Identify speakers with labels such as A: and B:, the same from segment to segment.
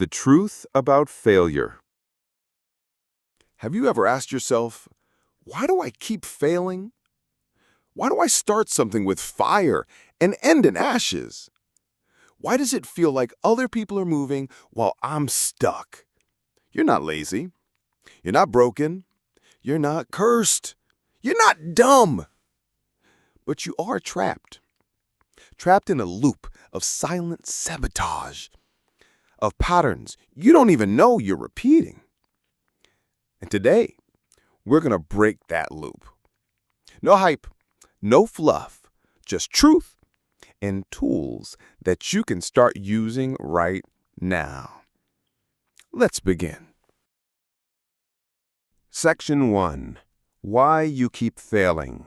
A: The truth about failure.
B: Have you ever asked yourself, why do I keep failing? Why do I start something with fire and end in ashes? Why does it feel like other people are moving while I'm stuck? You're not lazy. You're not broken. You're not cursed. You're not dumb. But you are trapped. Trapped in a loop of silent sabotage, of patterns you don't even know you're repeating. And today, we're going to break that loop. No hype, no fluff, just truth and tools that you can start using right now. Let's begin. Section 1. Why you keep failing.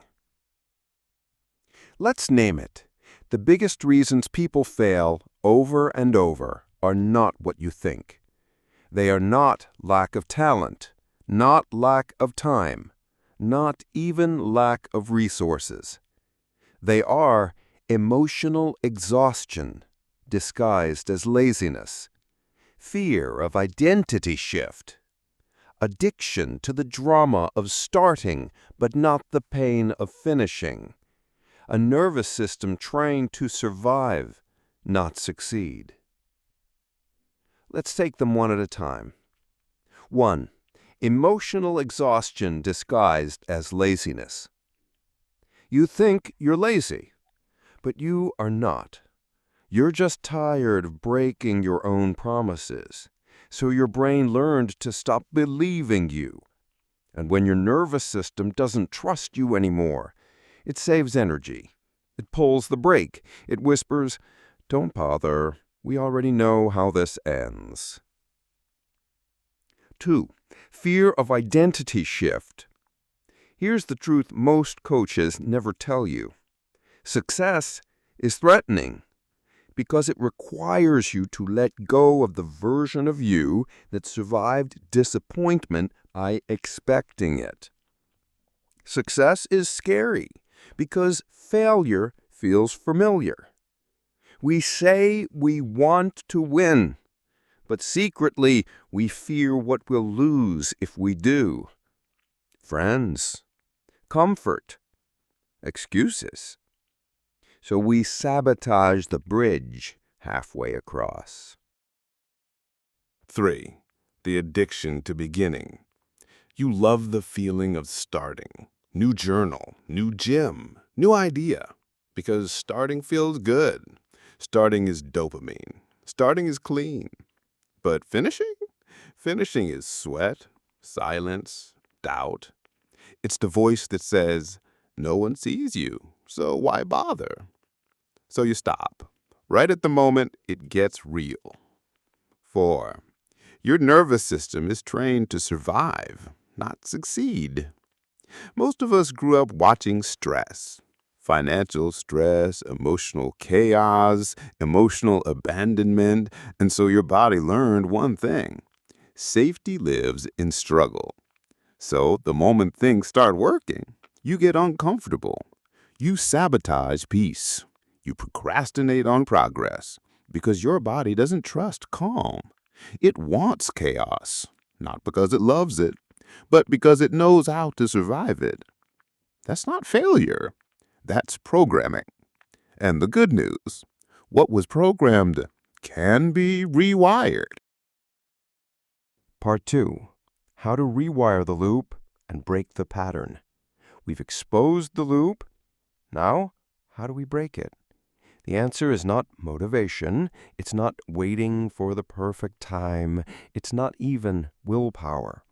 B: Let's name it. The biggest reasons people fail over and over are not what you think. They are not lack of talent, not lack of time, not even lack of resources. They are emotional exhaustion disguised as laziness, fear of identity shift, addiction to the drama of starting but not the pain of finishing, a nervous system trained to survive, not succeed. Let's take them one at a time. 1. Emotional exhaustion disguised as laziness. You think you're lazy, but you are not. You're just tired of breaking your own promises, so your brain learned to stop believing you. And when your nervous system doesn't trust you anymore, it saves energy. It pulls the brake. It whispers, "Don't bother. We already know how this ends." 2. Fear of identity shift. Here's the truth most coaches never tell you. Success is threatening because it requires you to let go of the version of you that survived disappointment by expecting it. Success is scary because failure feels familiar. We say we want to win, but secretly we fear what we'll lose if we do. Friends, comfort, excuses. So we sabotage the bridge halfway across. 3. The addiction to beginning. You love the feeling of starting. New journal, new gym, new idea. Because starting feels good. Starting is dopamine. Starting is clean. But finishing? Finishing is sweat, silence, doubt. It's the voice that says, no one sees you, so why bother? So you stop. Right at the moment it gets real. 4. Your nervous system is trained to survive, not succeed. Most of us grew up watching stress. Financial stress, emotional chaos, emotional abandonment, and so your body learned one thing. Safety lives in struggle. So the moment things start working, you get uncomfortable. You sabotage peace. You procrastinate on progress because your body doesn't trust calm. It wants chaos, not because it loves it, but because it knows how to survive it. That's not failure. That's programming. And the good news, what was programmed can be rewired.
C: Part 2. How to rewire the loop and break the pattern. We've exposed the loop. Now, how do we break it? The answer is not motivation. It's not waiting for the perfect time. It's not even willpower.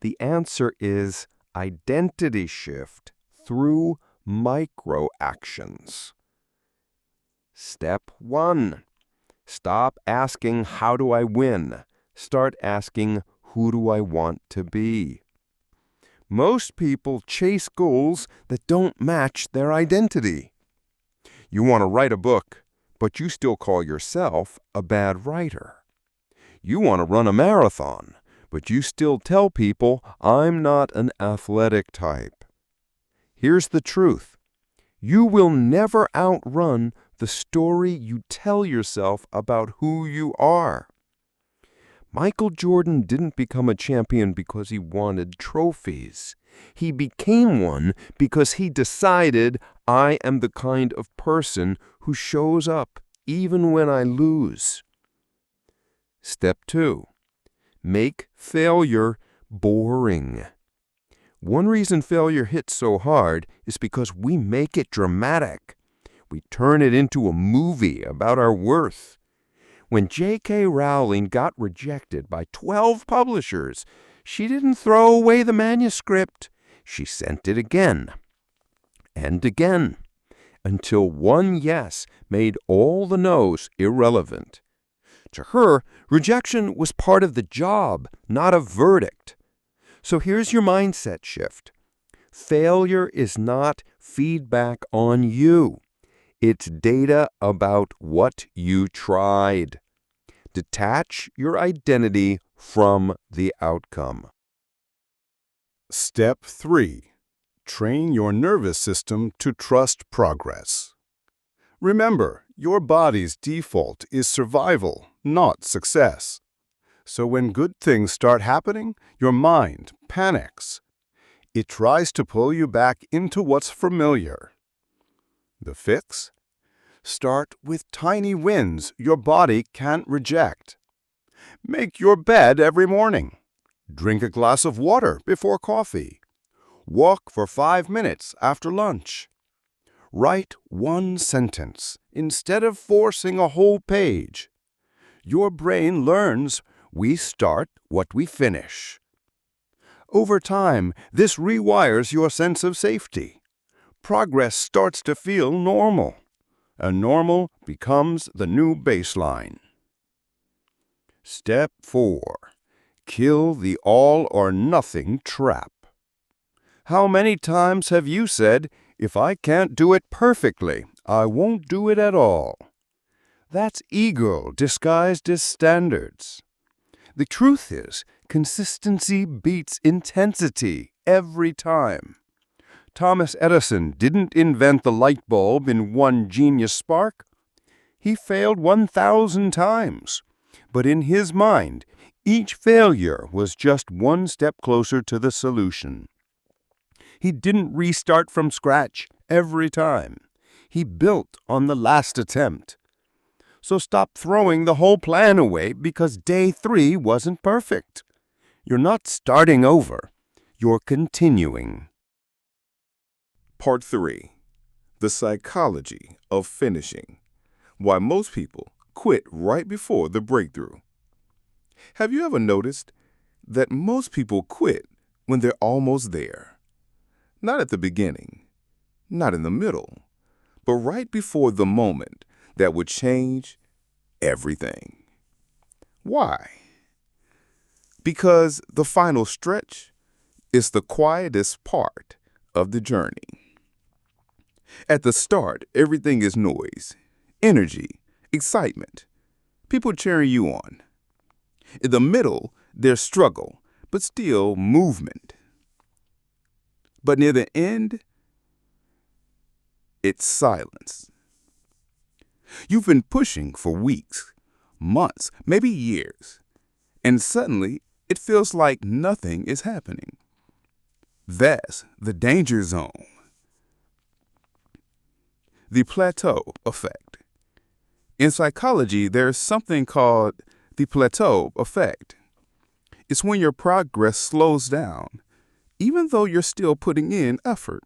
C: The answer is identity shift through micro actions. Step 1. Stop asking, how do I win? Start asking, who do I want to be? Most people chase goals that don't match their identity. You want to write a book, but you still call yourself a bad writer. You want to run a marathon, but you still tell people, I'm not an athletic type. Here's the truth. You will never outrun the story you tell yourself about who you are. Michael Jordan didn't become a champion because he wanted trophies. He became one because he decided, I am the kind of person who shows up even when I lose. Step 2. Make failure boring. One reason failure hits so hard is because we make it dramatic. We turn it into a movie about our worth. When J.K. Rowling got rejected by 12 publishers, she didn't throw away the manuscript. She sent it again and again until one yes made all the no's irrelevant. To her, rejection was part of the job, not a verdict. So here's your mindset shift. Failure is not feedback on you. It's data about what you tried. Detach your identity from the outcome.
A: Step 3. Train your nervous system to trust progress. Remember, your body's default is survival, not success. So when good things start happening, your mind panics. It tries to pull you back into what's familiar. The fix? Start with tiny wins your body can't reject. Make your bed every morning. Drink a glass of water before coffee. Walk for 5 minutes after lunch. Write one sentence instead of forcing a whole page. Your brain learns we start what we finish. Over time, this rewires your sense of safety. Progress starts to feel normal, and normal becomes the new baseline. Step 4. Kill the all-or-nothing trap. How many times have you said, if I can't do it perfectly, I won't do it at all? That's ego disguised as standards. The truth is, consistency beats intensity every time. Thomas Edison didn't invent the light bulb in one genius spark. He failed 1,000 times. But in his mind, each failure was just one step closer to the solution. He didn't restart from scratch every time. He built on the last attempt. So stop throwing the whole plan away because day 3 wasn't perfect. You're not starting over. You're continuing.
B: Part 3. The psychology of finishing. Why most people quit right before the breakthrough. Have you ever noticed that most people quit when they're almost there? Not at the beginning, not in the middle, but right before the moment that would change everything. Why? Because the final stretch is the quietest part of the journey. At the start, everything is noise, energy, excitement, people cheering you on. In the middle, there's struggle, but still movement. But near the end, it's silence. You've been pushing for weeks, months, maybe years, and suddenly it feels like nothing is happening. That's the danger zone. The plateau effect. In psychology, there's something called the plateau effect. It's when your progress slows down, even though you're still putting in effort.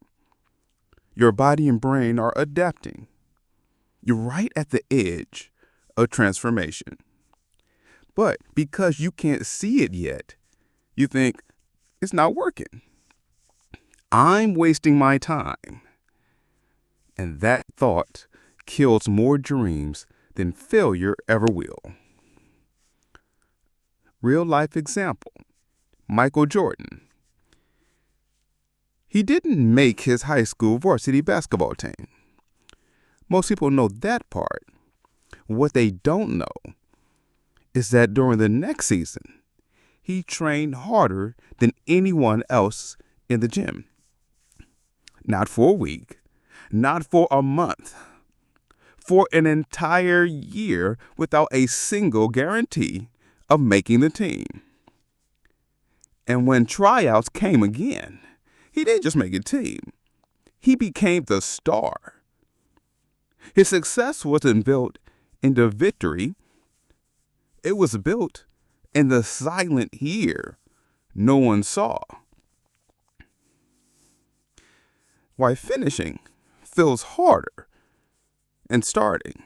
B: Your body and brain are adapting. You're right at the edge of transformation. But because you can't see it yet, you think, it's not working. I'm wasting my time. And that thought kills more dreams than failure ever will. Real life example, Michael Jordan. He didn't make his high school varsity basketball team. Most people know that part. What they don't know is that during the next season, he trained harder than anyone else in the gym. Not for a week, not for a month, for an entire year without a single guarantee
D: of making the team. And when tryouts came again, he didn't just make a team. He became the star. His success wasn't built into victory. It was built in the silent year no one saw. Why finishing feels harder than starting.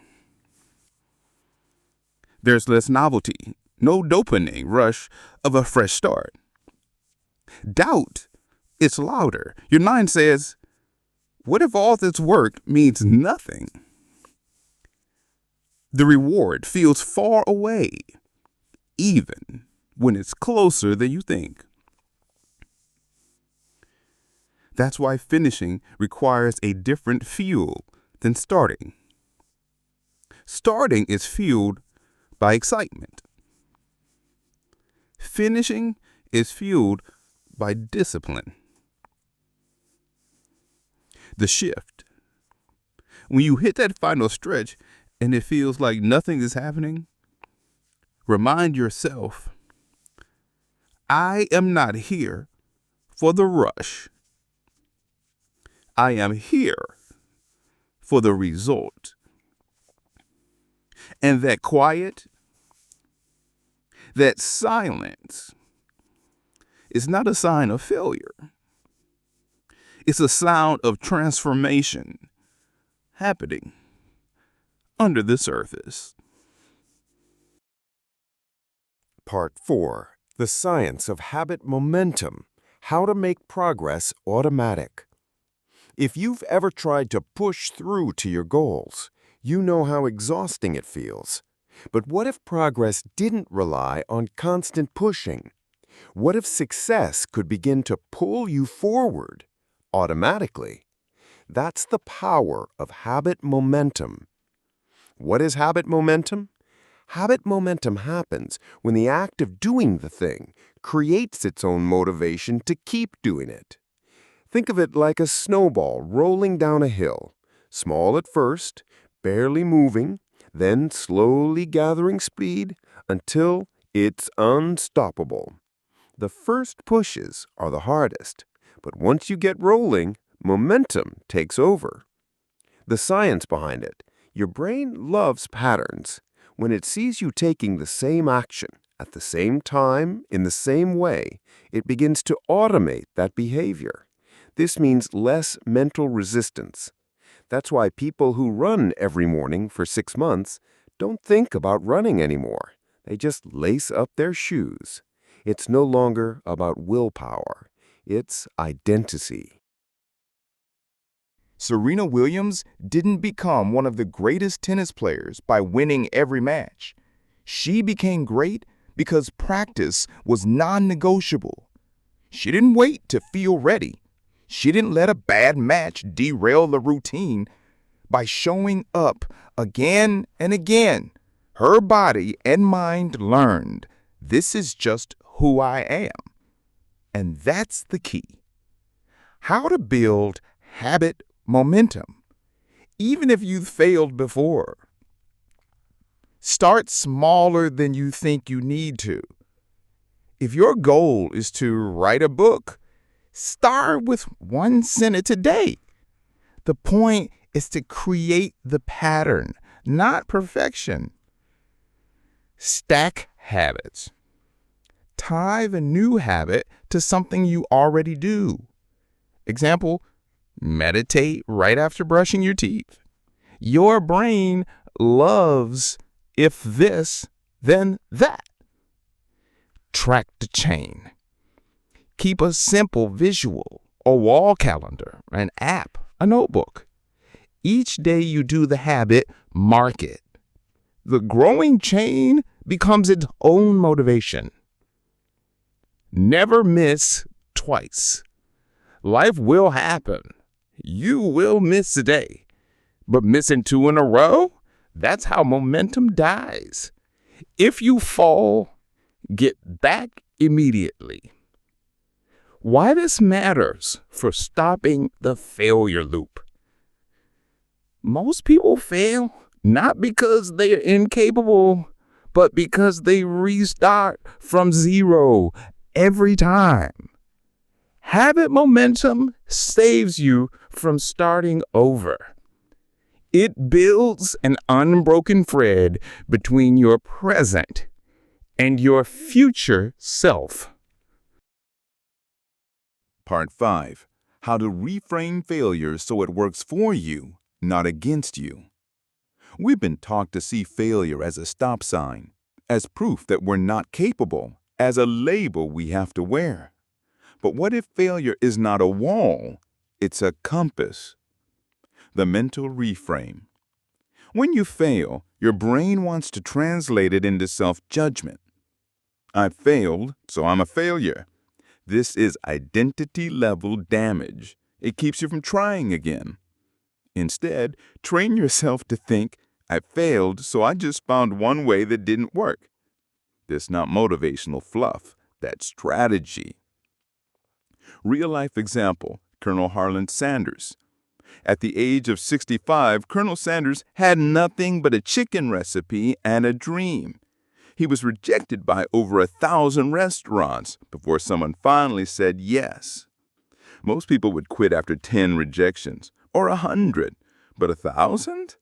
D: There's less novelty, no dopamine rush of a fresh start. Doubt is louder. Your mind says, what if all this work means nothing? The reward feels far away, even when it's closer than you think. That's why finishing requires a different fuel than starting. Starting is fueled by excitement. Finishing is fueled by discipline. The shift. When you hit that final stretch and it feels like nothing is happening, remind yourself, I am not here for the rush. I am here for the result. And that quiet, that silence is not a sign of failure. It's a sound of transformation happening under the surface.
C: Part 4. The Science of Habit Momentum. How to make progress automatic. If you've ever tried to push through to your goals, you know how exhausting it feels. But what if progress didn't rely on constant pushing? What if success could begin to pull you forward automatically? That's the power of habit momentum. What is habit momentum? Habit momentum happens when the act of doing the thing creates its own motivation to keep doing it. Think of it like a snowball rolling down a hill, small at first, barely moving, then slowly gathering speed until it's unstoppable. The first pushes are the hardest, but once you get rolling, momentum takes over. The science behind it: your brain loves patterns. When it sees you taking the same action at the same time in the same way, it begins to automate that behavior. This means less mental resistance. That's why people who run every morning for 6 months don't think about running anymore. They just lace up their shoes. It's no longer about willpower. It's identity.
E: Serena Williams didn't become one of the greatest tennis players by winning every match. She became great because practice was non-negotiable. She didn't wait to feel ready. She didn't let a bad match derail the routine. By showing up again and again, her body and mind learned, this is just who I am. And that's the key. How to build habit momentum, even if you've failed before. Start smaller than you think you need to. If your goal is to write a book, start with 1 sentence a day. The point is to create the pattern, not perfection. Stack habits. Tie the new habit to something you already do. Example, meditate right after brushing your teeth. Your brain loves if this, then that. Track the chain. Keep a simple visual, a wall calendar, an app, a notebook. Each day you do the habit, mark it. The growing chain becomes its own motivation. Never miss twice. Life will happen. You will miss a day. But missing 2 in a row, that's how momentum dies. If you fall, get back immediately. Why this matters for stopping the failure loop. Most people fail not because they are incapable,
D: but because they restart from zero every time. Habit momentum saves you from starting over. It builds an unbroken thread between your present and your future self.
E: Part 5. How to reframe failure so it works for you, not against you. We've been taught to see failure as a stop sign, as proof that we're not capable, as a label we have to wear. But what if failure is not a wall? It's a compass. The mental reframe. When you fail, your brain wants to translate it into self-judgment. I failed, so I'm a failure. This is identity-level damage. It keeps you from trying again. Instead, train yourself to think, I failed, so I just found one way that didn't work. This is not motivational fluff. That's strategy. Real-life example, Colonel Harlan Sanders. At the age of 65, Colonel Sanders had nothing but a chicken recipe and a dream. He was rejected by over 1,000 restaurants before someone finally said yes. Most people would quit after 10 rejections, or 100, but 1,000?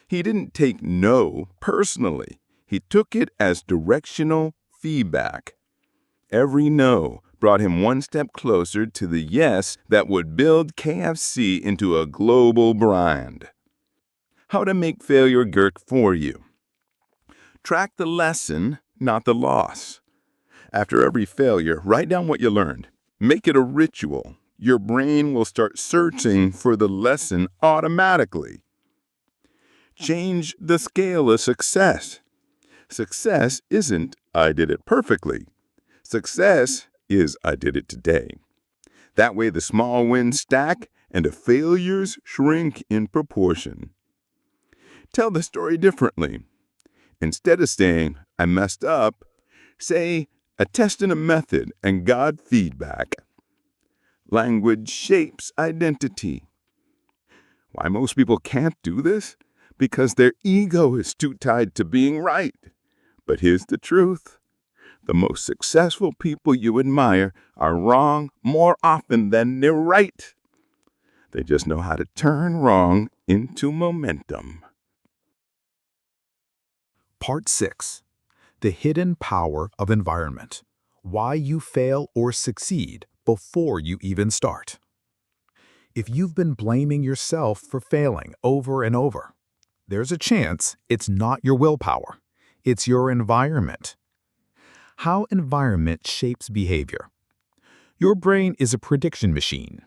E: He didn't take no personally. He took it as directional feedback. Every no brought him one step closer to the yes that would build KFC into a global brand. How to make failure work for you. Track the lesson, not the loss. After every failure, write down what you learned. Make it a ritual. Your brain will start searching for the lesson automatically. Change the scale of success. Success isn't, I did it perfectly. Success is, I did it today. That way the small wins stack and the failures shrink in proportion. Tell the story differently. Instead of saying, I messed up, say, I tested a method and got feedback. Language shapes identity. Why most people can't do this? Because their ego is too tied to being right. But here's the truth. The most successful people you admire are wrong more often than they're right. They just know how to turn wrong into momentum.
F: Part 6. The Hidden Power of Environment. Why you fail or succeed before you even start. If you've been blaming yourself for failing over and over, there's a chance it's not your willpower. It's your environment. How environment shapes behavior. Your brain is a prediction machine.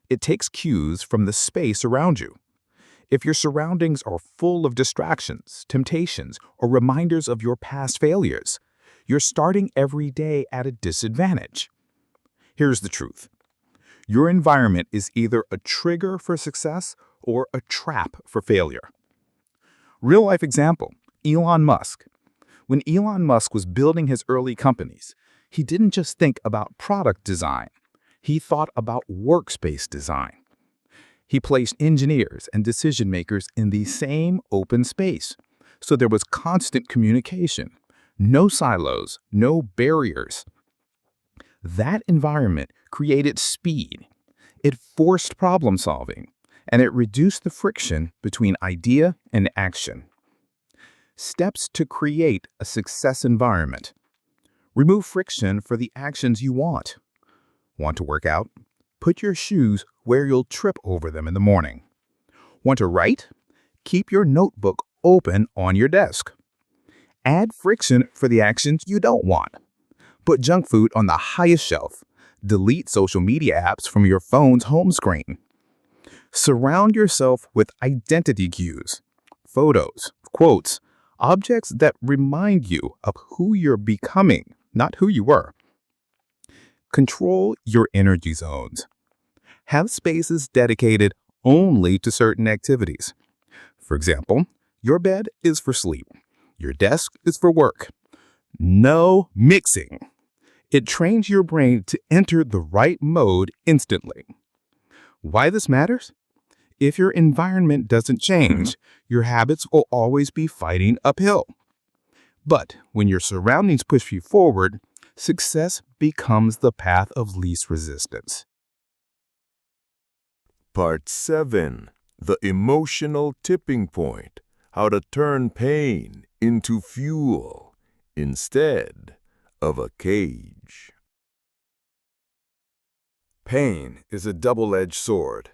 F: It takes cues from the space around you. If your surroundings are full of distractions, temptations, or reminders of your past failures, you're starting every day at a disadvantage. Here's the truth. Your environment is either a trigger for success or a trap for failure. Real-life example, Elon Musk. When Elon Musk was building his early companies, he didn't just think about product design. He thought about workspace design. He placed engineers and decision-makers in the same open space, so there was constant communication, no silos, no barriers. That environment created speed. It forced problem-solving, and it reduced the friction between idea and action. Steps to create a success environment. Remove friction for the actions you want. Want to work out? Put your shoes where you'll trip over them in the morning. Want to write? Keep your notebook open on your desk. Add friction for the actions you don't want. Put junk food on the highest shelf. Delete social media apps from your phone's home screen. Surround yourself with identity cues, photos, quotes, objects that remind you of who you're becoming, not who you were. Control your energy zones. Have spaces dedicated only to certain activities. For example, your bed is for sleep. Your desk is for work. No mixing. It trains your brain to enter the right mode instantly. Why this matters? If your environment doesn't change, your habits will always be fighting uphill.
D: But when your surroundings push you forward, success becomes the path of least resistance.
B: Part 7. The emotional tipping point. How to turn pain into fuel instead of a cage.
A: Pain is a double-edged sword.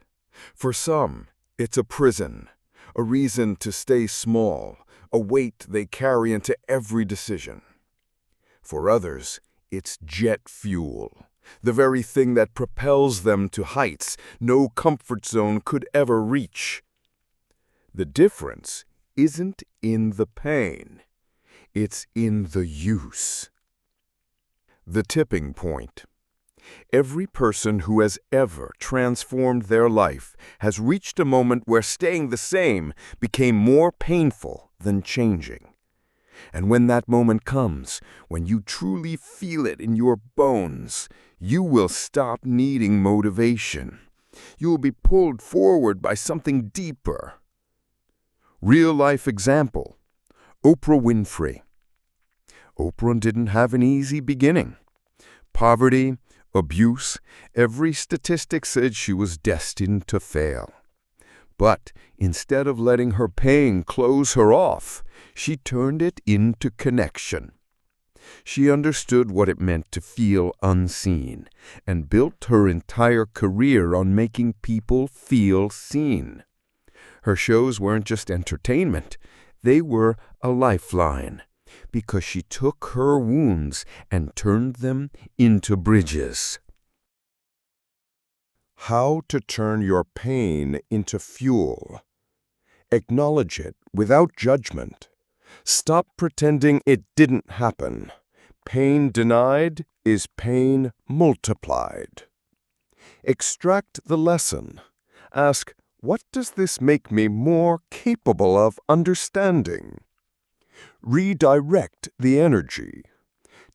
A: For some, it's a prison, a reason to stay small, a weight they carry into every decision. For others, it's jet fuel, the very thing that propels them to heights no comfort zone could ever reach. The difference isn't in the pain, it's in the use. The tipping point. Every person who has ever transformed their life has reached a moment where staying the same became more painful than changing. And when that moment comes, when you truly feel it in your bones, you will stop needing motivation. You will be pulled forward by something deeper. Real-life example, Oprah Winfrey. Oprah didn't have an easy beginning. Poverty, abuse, every statistic said she was destined to fail. But instead of letting her pain close her off, she turned it into connection. She understood what it meant to feel unseen and built her entire career on making people feel seen. Her shows weren't just entertainment, they were a lifeline, because she took her wounds and turned them into bridges. How to turn your pain into fuel. Acknowledge it without judgment. Stop pretending it didn't happen. Pain denied is pain multiplied. Extract the lesson. Ask, what does this make me more capable of understanding? Redirect the energy.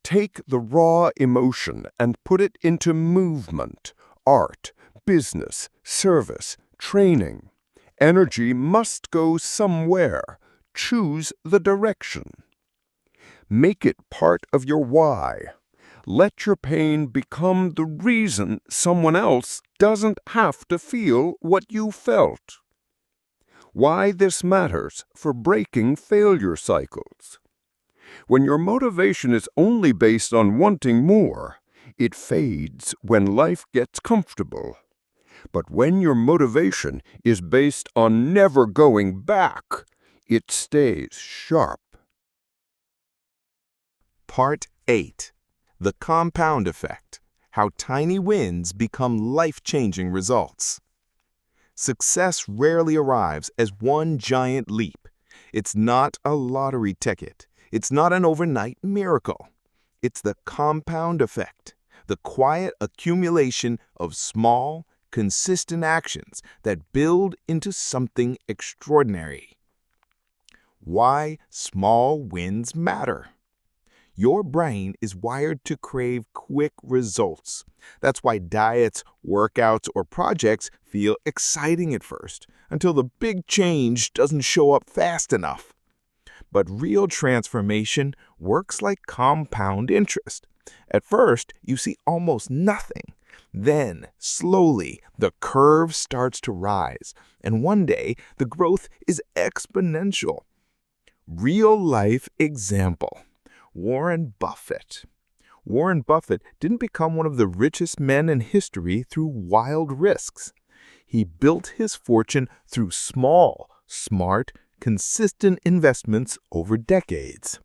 A: Take the raw emotion and put it into movement, art, business, service, training. Energy must go somewhere. Choose the direction. Make it part of your why. Let your pain become the reason someone else doesn't have to feel what you felt. Why this matters for breaking failure cycles. When your motivation is only based on wanting more, it fades when life gets comfortable. But when your motivation is based on never going back, it stays sharp.
E: Part 8. The compound effect. How tiny wins become life-changing results. Success rarely arrives as one giant leap. It's not a lottery ticket. It's not an overnight miracle. It's the compound effect, the quiet accumulation of small, consistent actions that build into something extraordinary. Why small wins matter. Your brain is wired to crave quick results. That's why diets, workouts, or projects feel exciting at first, until the big change doesn't show up fast enough. But real transformation works like compound interest. At first, you see almost nothing. Then, slowly, the curve starts to rise, and one day, the growth is exponential. Real-life example. Warren Buffett. Warren Buffett didn't become one of the richest men in history through wild risks. He built his fortune through small, smart, consistent investments over decades.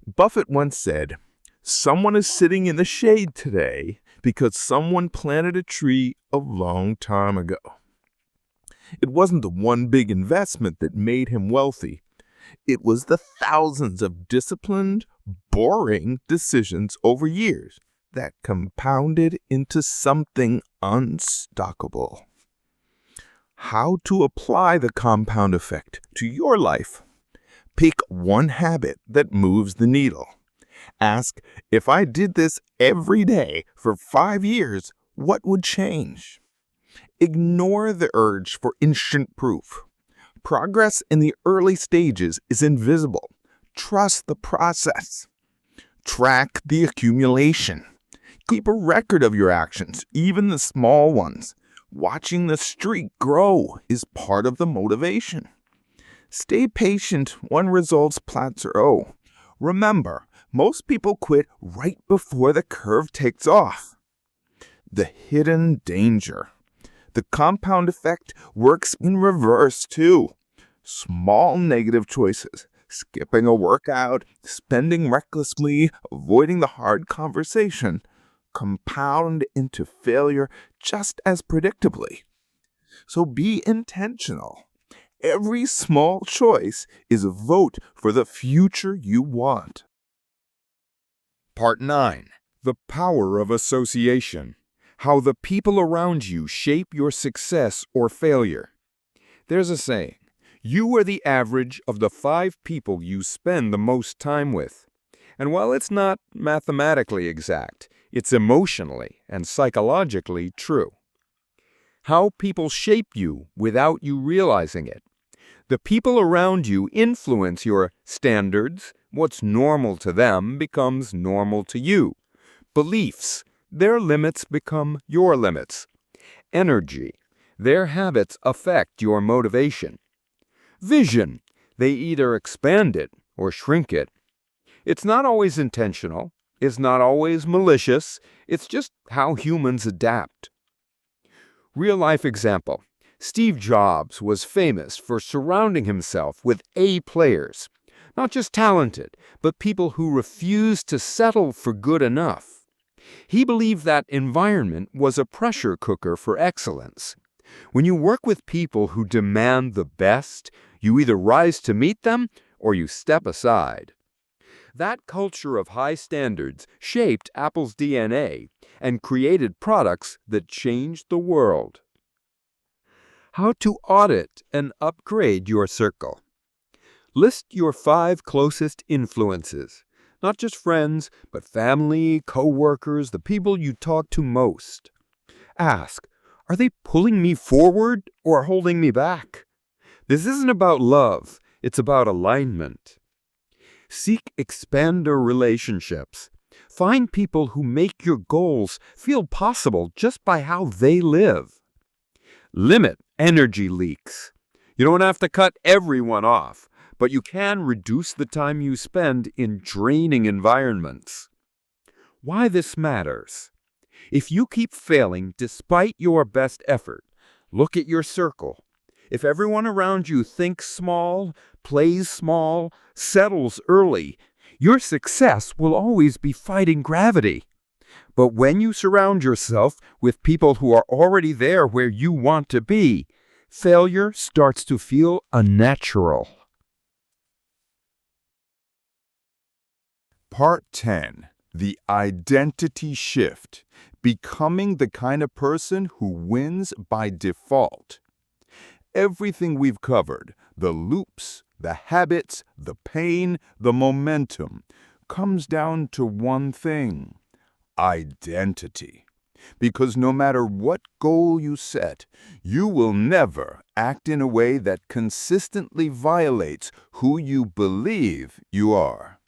E: Buffett once said, "Someone is sitting in the shade today because someone planted a tree a long time ago." It wasn't the one big investment that made him wealthy. It was the thousands of disciplined, boring decisions over years that compounded into something unstoppable. How to apply the compound effect to your life. Pick one habit that moves the needle. Ask, if I did this every day for 5 years, what would change? Ignore the urge for instant proof. Progress in the early stages is invisible. Trust the process. Track the accumulation. Keep a record of your actions, even the small ones. Watching the streak grow is part of the motivation. Stay patient when results plateau. Remember, most people quit right before the curve takes off. The hidden danger. The compound effect works in reverse too. Small negative choices, skipping a workout, spending recklessly, avoiding the hard conversation, compound into failure just as predictably. So be intentional. Every small choice is a vote for the future you want.
C: Part 9. The Power of Association. How the people around you shape your success or failure. There's a saying, you are the average of the 5 people you spend the most time with. And while it's not mathematically exact, it's emotionally and psychologically true. How people shape you without you realizing it. The people around you influence your standards. What's normal to them becomes normal to you. Beliefs, their limits become your limits. Energy, their habits affect your motivation. Vision, they either expand it or shrink it. It's not always intentional. It's not always malicious. It's just how humans adapt. Real-life example. Steve Jobs was famous for surrounding himself with A players. Not just talented, but people who refused to settle for good enough. He believed that environment was a pressure cooker for excellence. When you work with people who demand the best, you either rise to meet them or you step aside. That culture of high standards shaped Apple's DNA and created products that changed the world. How to audit and upgrade your circle. List your 5 closest influences. Not just friends, but family, co-workers, the people you talk to most. Ask, are they pulling me forward or holding me back? This isn't about love, it's about alignment. Seek expander relationships. Find people who make your goals feel possible just by how they live. Limit energy leaks. You don't have to cut everyone off, but you can reduce the time you spend in draining environments. Why this matters? If you keep failing despite your best effort, look at your circle. If everyone around you thinks small, plays small, settles early, your success will always be fighting gravity. But when you surround yourself with people who are already there where you want to be, failure starts to feel unnatural.
E: Part 10. The Identity Shift. Becoming the kind of person who wins by default. Everything we've covered, the loops, the habits, the pain, the momentum, comes down to one thing: identity. Because no matter what goal you set, you will never act in a way that consistently violates who you believe you are.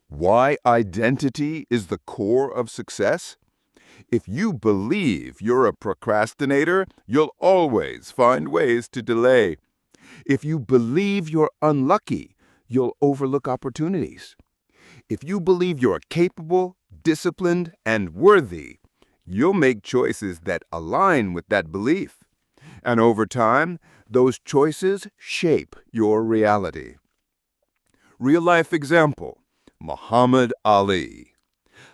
E: Why identity is the core of success? If you believe you're a procrastinator, you'll always find ways to delay. If you believe you're unlucky, you'll overlook opportunities. If you believe you're capable, disciplined, and worthy, you'll make choices that align with that belief. And over time, those choices shape your reality. Real-life example, Muhammad Ali.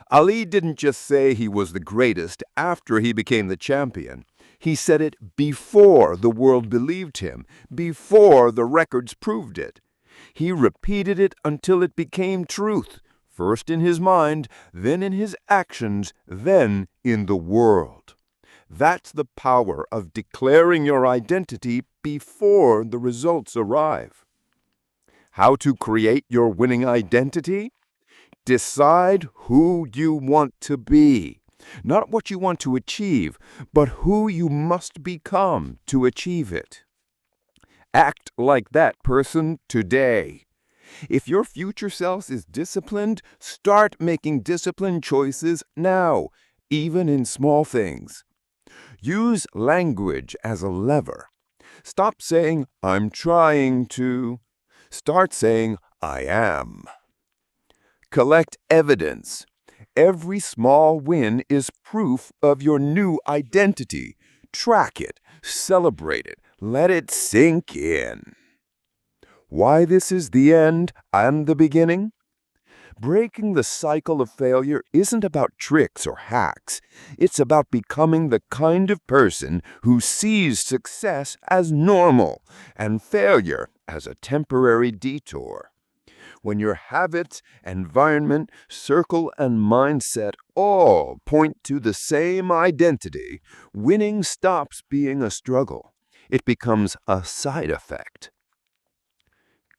E: Ali didn't just say he was the greatest after he became the champion. He said it before the world believed him, before the records proved it. He repeated it until it became truth, first in his mind, then in his actions, then in the world. That's the power of declaring your identity before the results arrive. How to create your winning identity? Decide who you want to be. Not what you want to achieve, but who you must become to achieve it. Act like that person today.
C: If your future self is disciplined, start making disciplined choices now, even in small things. Use language as a lever. Stop saying, I'm trying to. Start saying, I am. Collect evidence. Every small win is proof of your new identity. Track it, celebrate it, let it sink in. Why this is the end and the beginning? Breaking the cycle of failure isn't about tricks or hacks. It's about becoming the kind of person who sees success as normal and failure as a temporary detour. When your habits, environment, circle, and mindset all point to the same identity, winning stops being a struggle. It becomes a side effect.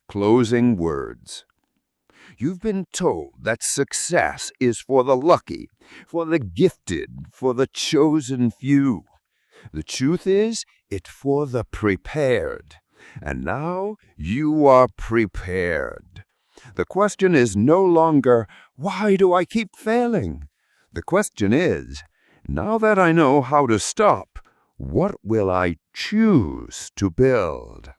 C: Closing words. You've been told that success is for the lucky, for the gifted, for the chosen few. The truth is, it's for the prepared. And now you are prepared. The question is no longer, why do I keep failing? The question is, now that I know how to stop, what will I choose to build?